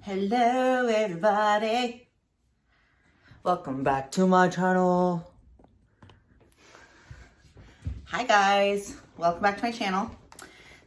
Hello everybody, welcome back to my channel. Hi guys, welcome back to my channel.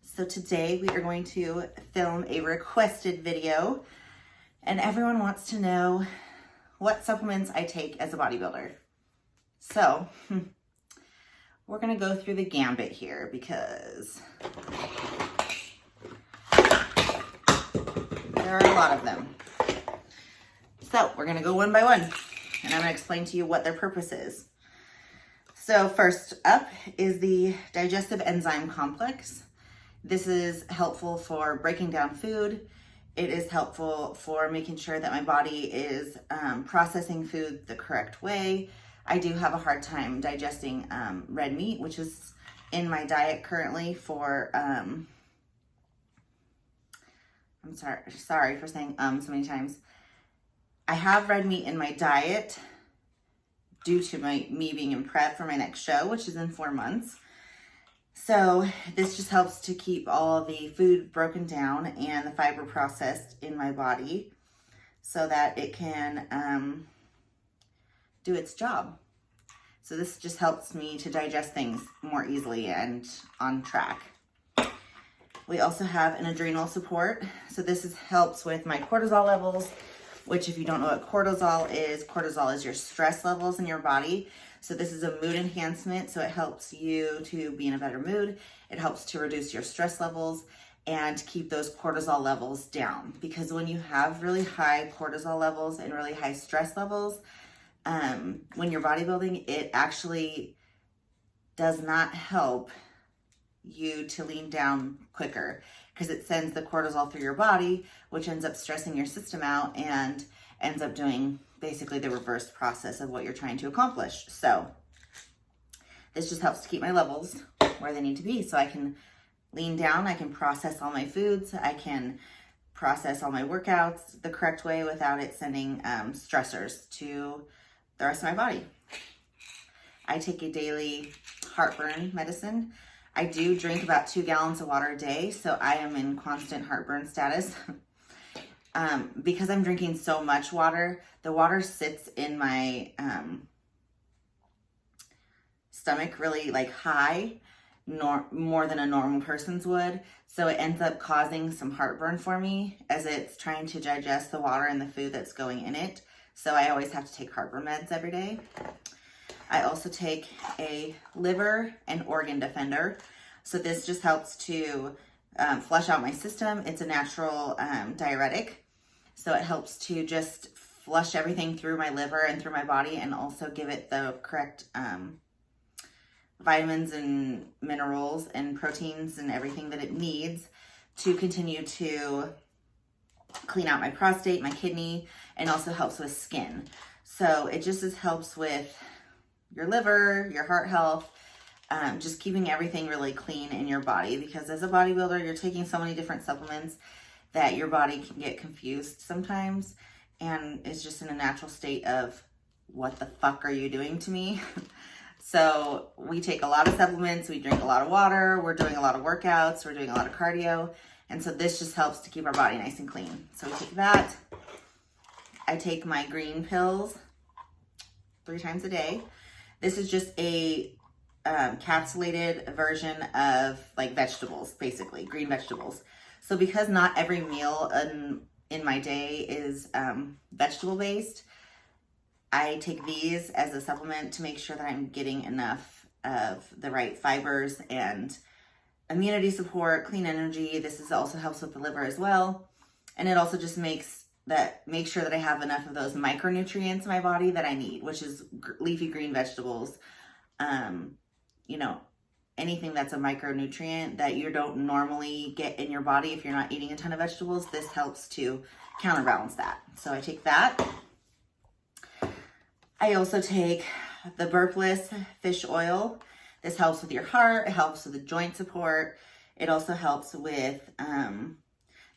So today we are going to film a requested video, and everyone wants to know what supplements I take as a bodybuilder. So we're gonna go through the gambit here because there are a lot of them. So we're gonna go one by one, and I'm gonna explain to you what their purpose is. So first up is the Digestive Enzyme Complex. This is helpful for breaking down food. It is helpful for making sure that my body is processing food the correct way. I do have a hard time digesting red meat, which is in my diet currently for, I'm sorry for saying so many times. I have red meat in my diet due to me being in prep for my next show, which is in 4 months. So this just helps to keep all the food broken down and the fiber processed in my body so that it can do its job. So this just helps me to digest things more easily and on track. We also have an adrenal support. So this helps with my cortisol levels, which if you don't know what cortisol is your stress levels in your body. So this is a mood enhancement. So it helps you to be in a better mood. It helps to reduce your stress levels and keep those cortisol levels down. Because when you have really high cortisol levels and really high stress levels, when you're bodybuilding, it actually does not help you to lean down quicker because it sends the cortisol through your body, which ends up stressing your system out and ends up doing basically the reverse process of what you're trying to accomplish. So this just helps to keep my levels where they need to be so I can lean down, I can process all my foods, I can process all my workouts the correct way without it sending stressors to the rest of my body. I take a daily heartburn medicine. I do drink about 2 gallons of water a day, so I am in constant heartburn status. Because I'm drinking so much water, the water sits in my stomach really like high, more than a normal person's would. So it ends up causing some heartburn for me as it's trying to digest the water and the food that's going in it. So I always have to take heartburn meds every day. I also take a liver and organ defender. So this just helps to flush out my system. It's a natural diuretic. So it helps to just flush everything through my liver and through my body and also give it the correct vitamins and minerals and proteins and everything that it needs to continue to clean out my prostate, my kidney, and also helps with skin. So it just helps with your liver, your heart health, just keeping everything really clean in your body, because as a bodybuilder, you're taking so many different supplements that your body can get confused sometimes, and it's just in a natural state of, what the fuck are you doing to me? So we take a lot of supplements, we drink a lot of water, we're doing a lot of workouts, we're doing a lot of cardio, and so this just helps to keep our body nice and clean. So we take that. I take my green pills 3 times a day. This is just a capsulated version of like vegetables, basically green vegetables. So because not every meal in my day is vegetable based, I take these as a supplement to make sure that I'm getting enough of the right fibers and immunity support, clean energy. This also helps with the liver as well. And it also just makes sure that I have enough of those micronutrients in my body that I need, which is leafy green vegetables, you know, anything that's a micronutrient that you don't normally get in your body if you're not eating a ton of vegetables. This helps to counterbalance that. So I take that. I also take the burpless fish oil. This helps with your heart. It helps with the joint support. It also helps with,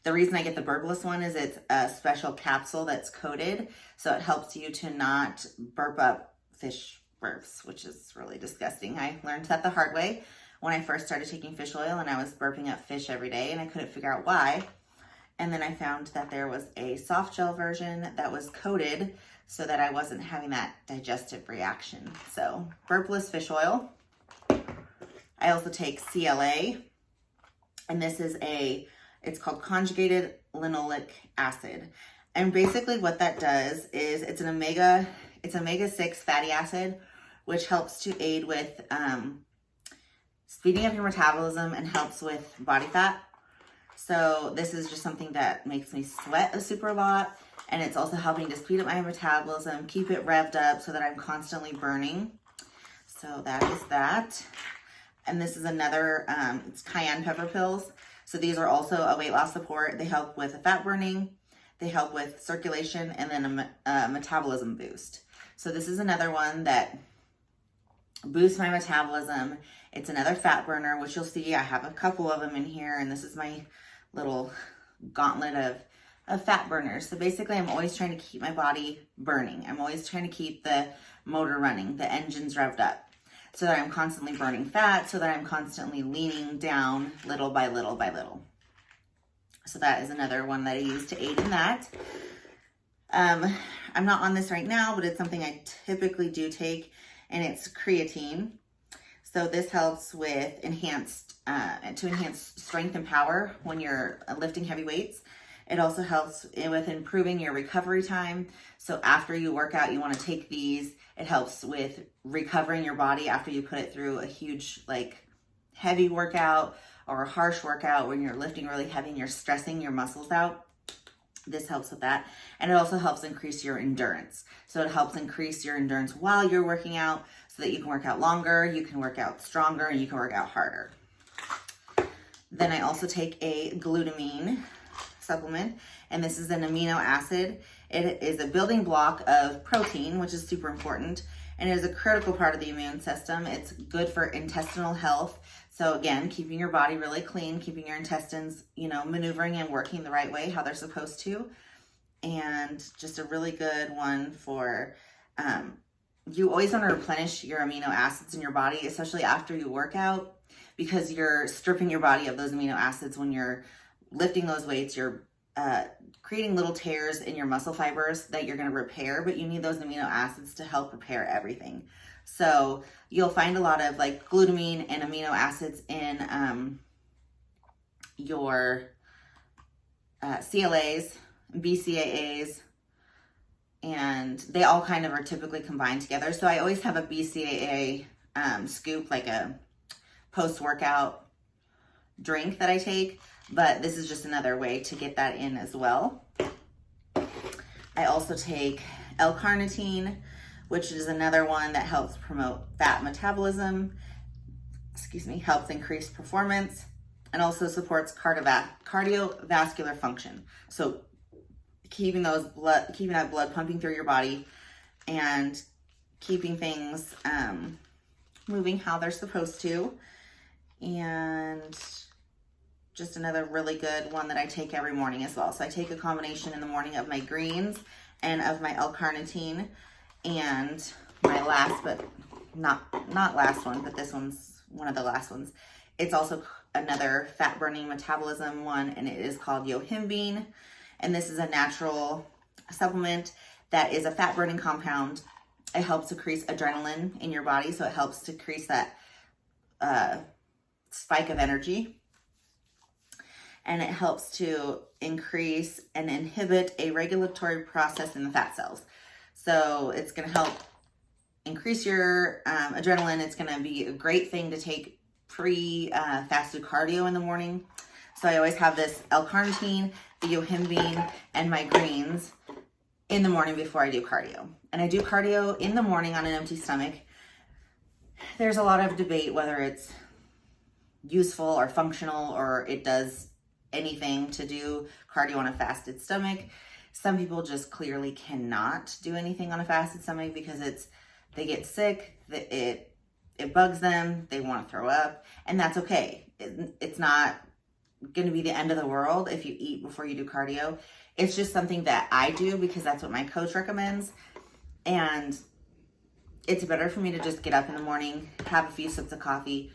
the reason I get the burpless one is it's a special capsule that's coated. So it helps you to not burp up fish burps, which is really disgusting. I learned that the hard way when I first started taking fish oil, and I was burping up fish every day and I couldn't figure out why. And then I found that there was a soft gel version that was coated so that I wasn't having that digestive reaction. So burpless fish oil. I also take CLA, and this is it's called conjugated linoleic acid. And basically what that does is it's omega-6 fatty acid, which helps to aid with speeding up your metabolism and helps with body fat. So this is just something that makes me sweat a super lot, and it's also helping to speed up my metabolism, keep it revved up so that I'm constantly burning. So that is that. And this is another, it's Cayenne Pepper pills. So these are also a weight loss support. They help with fat burning, they help with circulation, and then a metabolism boost. So this is another one that boosts my metabolism. It's another fat burner, which you'll see I have a couple of them in here, and this is my little gauntlet of fat burners. So basically I'm always trying to keep my body burning. I'm always trying to keep the motor running, the engine's revved up, so that I'm constantly burning fat, so that I'm constantly leaning down little by little by little. So that is another one that I use to aid in that. I'm not on this right now, but it's something I typically do take, and it's creatine. So this helps with to enhance strength and power when you're lifting heavy weights. It also helps with improving your recovery time. So after you work out, you want to take these. It helps with recovering your body after you put it through a huge, heavy workout or a harsh workout when you're lifting really heavy and you're stressing your muscles out. This helps with that. And it also helps increase your endurance. So it helps increase your endurance while you're working out so that you can work out longer, you can work out stronger, and you can work out harder. Then I also take a glutamine supplement, and this is an amino acid. It is a building block of protein, which is super important, and it is a critical part of the immune system. It's good for intestinal health. So again, keeping your body really clean, keeping your intestines, maneuvering and working the right way, how they're supposed to. And just a really good one for, you always want to replenish your amino acids in your body, especially after you work out, because you're stripping your body of those amino acids when you're lifting those weights. You're creating little tears in your muscle fibers that you're going to repair, but you need those amino acids to help repair everything. So you'll find a lot of glutamine and amino acids in your CLAs, BCAAs, and they all kind of are typically combined together. So I always have a BCAA scoop, like a post-workout drink that I take, but this is just another way to get that in as well. I also take L-carnitine, which is another one that helps promote fat metabolism, helps increase performance, and also supports cardiovascular function. So keeping that blood pumping through your body and keeping things moving how they're supposed to. And just another really good one that I take every morning as well. So I take a combination in the morning of my greens and of my L-carnitine. And my last, but not last one, but this one's one of the last ones. It's also another fat burning metabolism one, and it is called Yohimbine. And this is a natural supplement that is a fat burning compound. It helps increase adrenaline in your body, so it helps to increase that spike of energy. And it helps to increase and inhibit a regulatory process in the fat cells. So it's going to help increase your adrenaline. It's going to be a great thing to take pre-fasted cardio in the morning. So I always have this L-carnitine, the Yohimbine, and my greens in the morning before I do cardio. And I do cardio in the morning on an empty stomach. There's a lot of debate whether it's useful or functional or it does anything to do cardio on a fasted stomach. Some people just clearly cannot do anything on a fasted stomach because they get sick, it bugs them, they want to throw up, and that's okay. It's not going to be the end of the world if you eat before you do cardio. It's just something that I do because that's what my coach recommends, and it's better for me to just get up in the morning, have a few sips of coffee,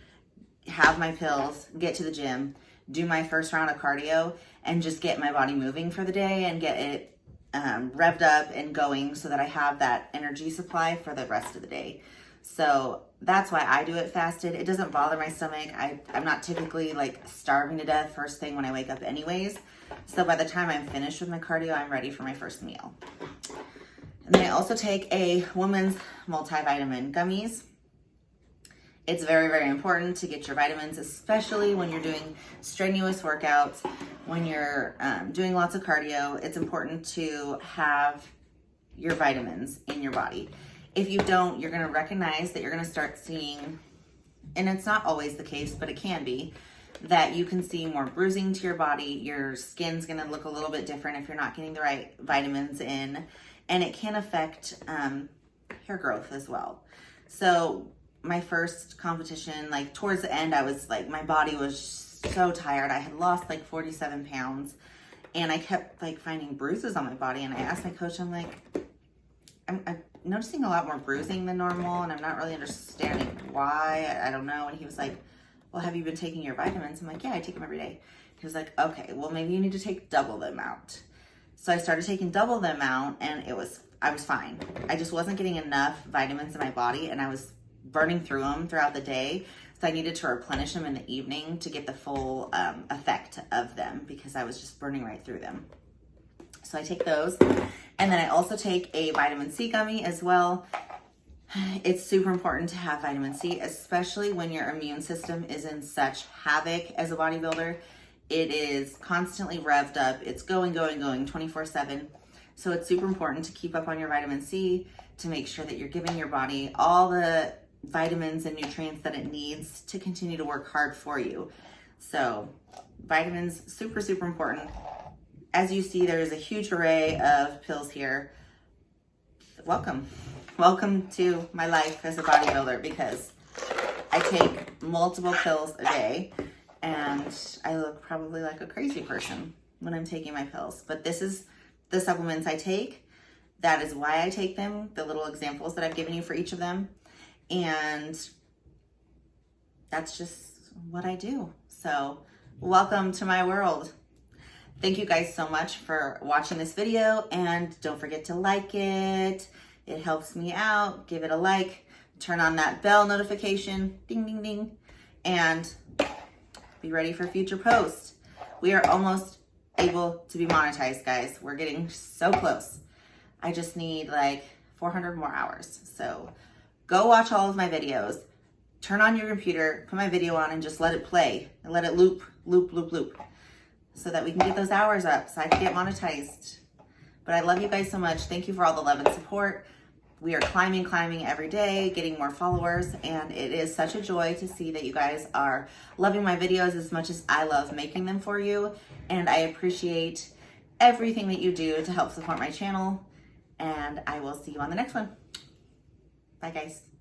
have my pills, get to the gym, do my first round of cardio and just get my body moving for the day and get it revved up and going so that I have that energy supply for the rest of the day. So that's why I do it fasted. It doesn't bother my stomach. I'm not typically like starving to death first thing when I wake up anyways. So by the time I'm finished with my cardio, I'm ready for my first meal. And then I also take a woman's multivitamin gummies. It's very, very important to get your vitamins, especially when you're doing strenuous workouts, when you're doing lots of cardio. It's important to have your vitamins in your body. If you don't, you're going to recognize that you're going to start seeing, and it's not always the case, but it can be, that you can see more bruising to your body. Your skin's going to look a little bit different if you're not getting the right vitamins in, and it can affect hair growth as well. So my first competition, like towards the end, I was like, my body was so tired. I had lost like 47 pounds and I kept like finding bruises on my body. And I asked my coach, I'm like, I'm noticing a lot more bruising than normal and I'm not really understanding why. I don't know. And he was like, well, have you been taking your vitamins? I'm like, yeah, I take them every day. He was like, okay, well, maybe you need to take double the amount. So I started taking double the amount and I was fine. I just wasn't getting enough vitamins in my body and I was burning through them throughout the day. So I needed to replenish them in the evening to get the full effect of them because I was just burning right through them. So I take those. And then I also take a vitamin C gummy as well. It's super important to have vitamin C, especially when your immune system is in such havoc as a bodybuilder. It is constantly revved up. It's going 24/7. So it's super important to keep up on your vitamin C to make sure that you're giving your body all the vitamins and nutrients that it needs to continue to work hard for you. So vitamins, super, super important. As you see, there is a huge array of pills here. Welcome to my life as a bodybuilder because I take multiple pills a day and I look probably like a crazy person when I'm taking my pills. But this is the supplements I take. That is why I take them, the little examples that I've given you for each of them. And that's just what I do. So welcome to my world. Thank you guys so much for watching this video and don't forget to like it. It helps me out. Give it a like, turn on that bell notification, ding, ding, ding, and be ready for future posts. We are almost able to be monetized, guys. We're getting so close. I just need like 400 more hours. So go watch all of my videos, turn on your computer, put my video on and just let it play and let it loop so that we can get those hours up so I can get monetized. But I love you guys so much. Thank you for all the love and support. We are climbing every day, getting more followers, and it is such a joy to see that you guys are loving my videos as much as I love making them for you. And I appreciate everything that you do to help support my channel. And I will see you on the next one. Bye, guys.